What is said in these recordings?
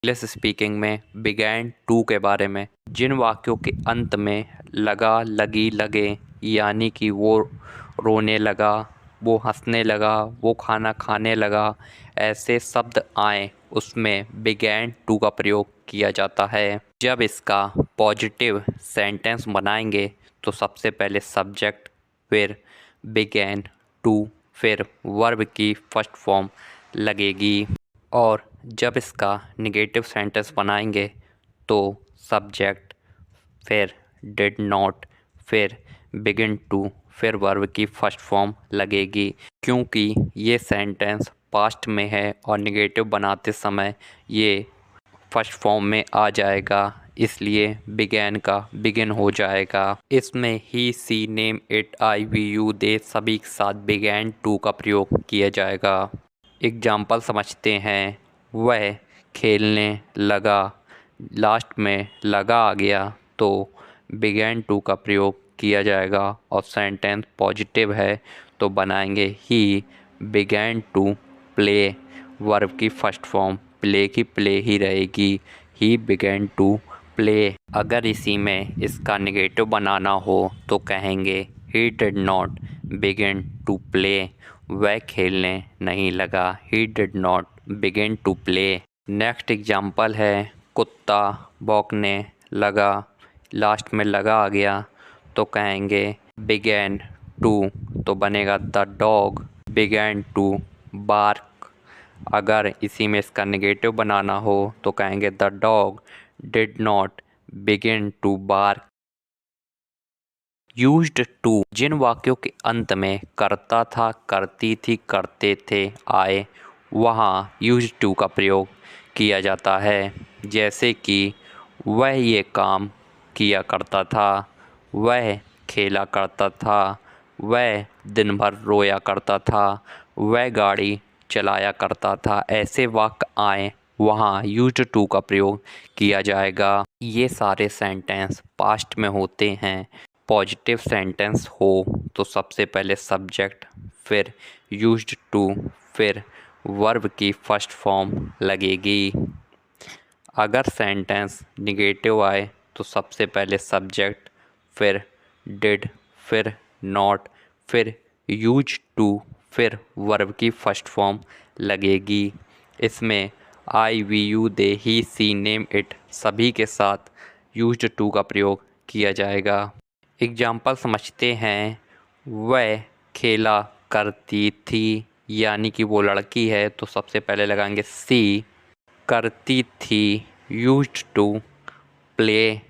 English speaking में began to के बारे में। जिन वाक्यों के अंत में लगा, लगी, लगे यानी कि वो रोने लगा, वो हंसने लगा, वो खाना खाने लगा, ऐसे शब्द आए उसमें बिगैन टू का प्रयोग किया जाता है। जब इसका पॉजिटिव सेंटेंस बनाएंगे तो सबसे पहले सब्जेक्ट, फिर बिगैन टू, फिर वर्ब की फर्स्ट फॉर्म लगेगी। और जब इसका नेगेटिव सेंटेंस बनाएंगे तो सब्जेक्ट, फिर डिड नॉट, फिर बिगिन टू, फिर वर्ब की फर्स्ट फॉर्म लगेगी। क्योंकि ये सेंटेंस पास्ट में है और नेगेटिव बनाते समय ये फर्स्ट फॉर्म में आ जाएगा, इसलिए बिगैन का बिगिन हो जाएगा। इसमें he, she, name, it, I, we, you, they सभी के साथ बिगैन टू का प्रयोग किया जाएगा। एग्जाम्पल समझते हैं। वह खेलने लगा, लास्ट में लगा आ गया तो बिगैन टू का प्रयोग किया जाएगा और सेंटेंस पॉजिटिव है तो बनाएंगे ही बिगैन टू प्ले, वर्ब की फर्स्ट फॉर्म प्ले की प्ले ही रहेगी, ही बिगैन टू प्ले। अगर इसी में इसका नेगेटिव बनाना हो तो कहेंगे he did not begin to play, वह खेलने नहीं लगा, he did not begin to play. Next example है, कुत्ता भौंकने लगा, लास्ट में लगा आ गया तो कहेंगे बिगैन टू, तो बनेगा the dog began to bark. अगर इसी में इसका नेगेटिव बनाना हो तो कहेंगे the dog did not begin to bark. Used to, जिन वाक्यों के अंत में करता था, करती थी, करते थे आए वहाँ यूज्ड टू का प्रयोग किया जाता है। जैसे कि वह ये काम किया करता था, वह खेला करता था, वह दिन भर रोया करता था, वह गाड़ी चलाया करता था, ऐसे वाक्य आए वहाँ यूज्ड टू का प्रयोग किया जाएगा। ये सारे सेंटेंस पास्ट में होते हैं। पॉजिटिव सेंटेंस हो तो सबसे पहले सब्जेक्ट, फिर यूज्ड टू, फिर वर्ब की फर्स्ट फॉर्म लगेगी। अगर सेंटेंस निगेटिव आए तो सबसे पहले सब्जेक्ट, फिर डिड, फिर नॉट, फिर यूज्ड टू, फिर वर्ब की फर्स्ट फॉर्म लगेगी। इसमें I, we, you, they, he, she, name, it सभी के साथ यूज्ड टू का प्रयोग किया जाएगा। एग्जाम्पल समझते हैं। वह खेला करती थी यानी कि वो लड़की है तो सबसे पहले लगाएंगे सी, करती थी used to play,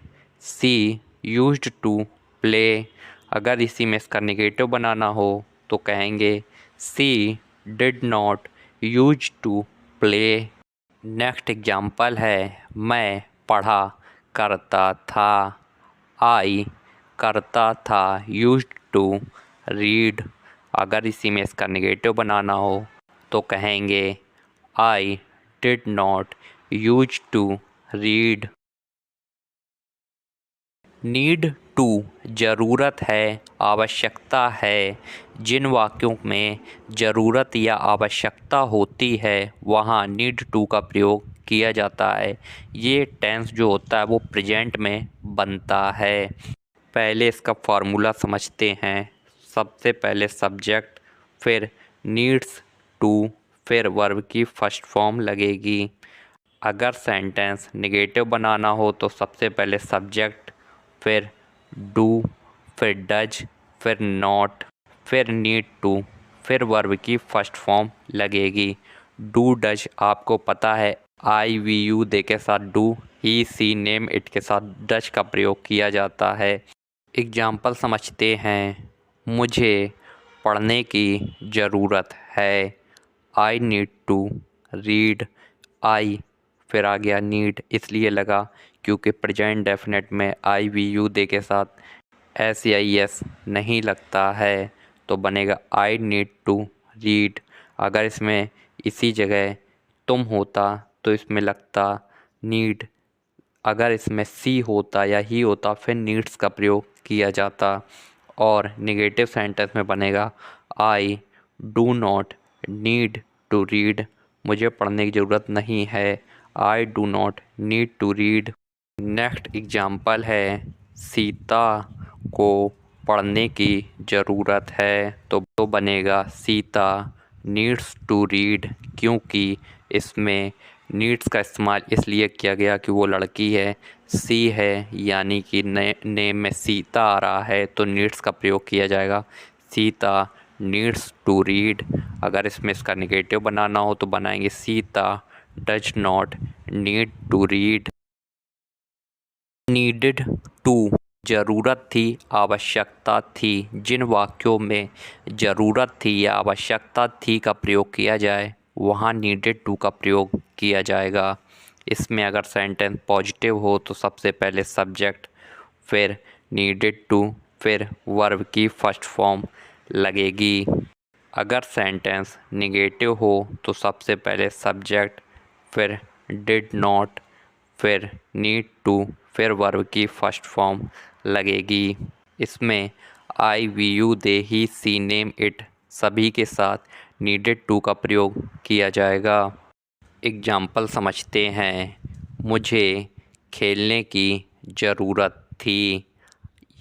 she used to play. अगर इसी में इसका नेगेटिव बनाना हो तो कहेंगे she did not used to play. Next example है, मैं पढ़ा करता था, आई करता था यूज्ड टू रीड। अगर इसी में इसका नेगेटिव बनाना हो तो कहेंगे I did not used to read. Need to, ज़रूरत है, आवश्यकता है। जिन वाक्यों में ज़रूरत या आवश्यकता होती है वहाँ नीड टू का प्रयोग किया जाता है। ये टेंस जो होता है वो प्रेजेंट में बनता है। पहले इसका फार्मूला समझते हैं। सबसे पहले सब्जेक्ट, फिर नीड्स टू, फिर वर्ब की फर्स्ट फॉर्म लगेगी। अगर सेंटेंस नेगेटिव बनाना हो तो सबसे पहले सब्जेक्ट, फिर डू, फिर डज, फिर नॉट, फिर नीड टू, फिर वर्ब की फर्स्ट फॉर्म लगेगी। डू डज आपको पता है, आई, वी, यू, दे के साथ do, he, she, name, it के साथ डज का प्रयोग किया जाता है। एग्जाम्पल समझते हैं। मुझे पढ़ने की ज़रूरत है, आई नीड टू रीड। आई फिर आ गया नीड, इसलिए लगा क्योंकि प्रेजेंट डेफिनेट में आई, वी, यू, दे के साथ एस या एस नहीं लगता है तो बनेगा आई नीड टू रीड। अगर इसमें इसी जगह तुम होता तो इसमें लगता नीड। अगर इसमें सी होता या ही होता फिर नीड्स का प्रयोग किया जाता। और नेगेटिव सेंटेंस में बनेगा I do not need to read, मुझे पढ़ने की ज़रूरत नहीं है, I do not need to read. Next example है सीता को पढ़ने की ज़रूरत है, तो बनेगा सीता नीड्स टू रीड, क्योंकि इसमें नीड्स का इस्तेमाल इसलिए किया गया कि वो लड़की है, सी है यानी कि नेम में सीता आ रहा है तो नीड्स का प्रयोग किया जाएगा। Sita needs to read. अगर इसमें इसका नेगेटिव बनाना हो तो बनाएंगे Sita does not need to read. Needed to ज़रूरत थी, आवश्यकता थी। जिन वाक्यों में ज़रूरत थी या आवश्यकता थी का प्रयोग किया जाए वहाँ नीडेड टू का प्रयोग किया जाएगा। इसमें अगर सेंटेंस पॉजिटिव हो तो सबसे पहले सब्जेक्ट, फिर नीडेड टू, फिर वर्ब की फर्स्ट फॉर्म लगेगी। अगर सेंटेंस निगेटिव हो तो सबसे पहले सब्जेक्ट, फिर डिड नॉट, फिर नीड टू, फिर वर्ब की फर्स्ट फॉर्म लगेगी। इसमें I, we, you, they, he, she, name, it सभी के साथ नीडेड टू का प्रयोग किया जाएगा। एग्जाम्पल समझते हैं। मुझे खेलने की ज़रूरत थी,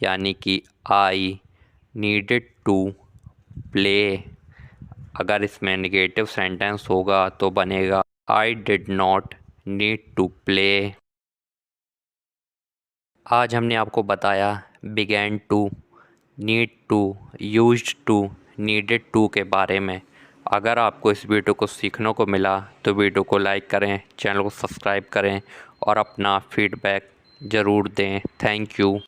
यानी कि आई नीडेड टू प्ले। अगर इसमें नेगेटिव सेंटेंस होगा तो बनेगा I did not need to play. आज हमने आपको बताया began to, need to, used to, needed to के बारे में। अगर आपको इस वीडियो को सीखने को मिला तो वीडियो को लाइक करें, चैनल को सब्सक्राइब करें और अपना फीडबैक ज़रूर दें। Thank you.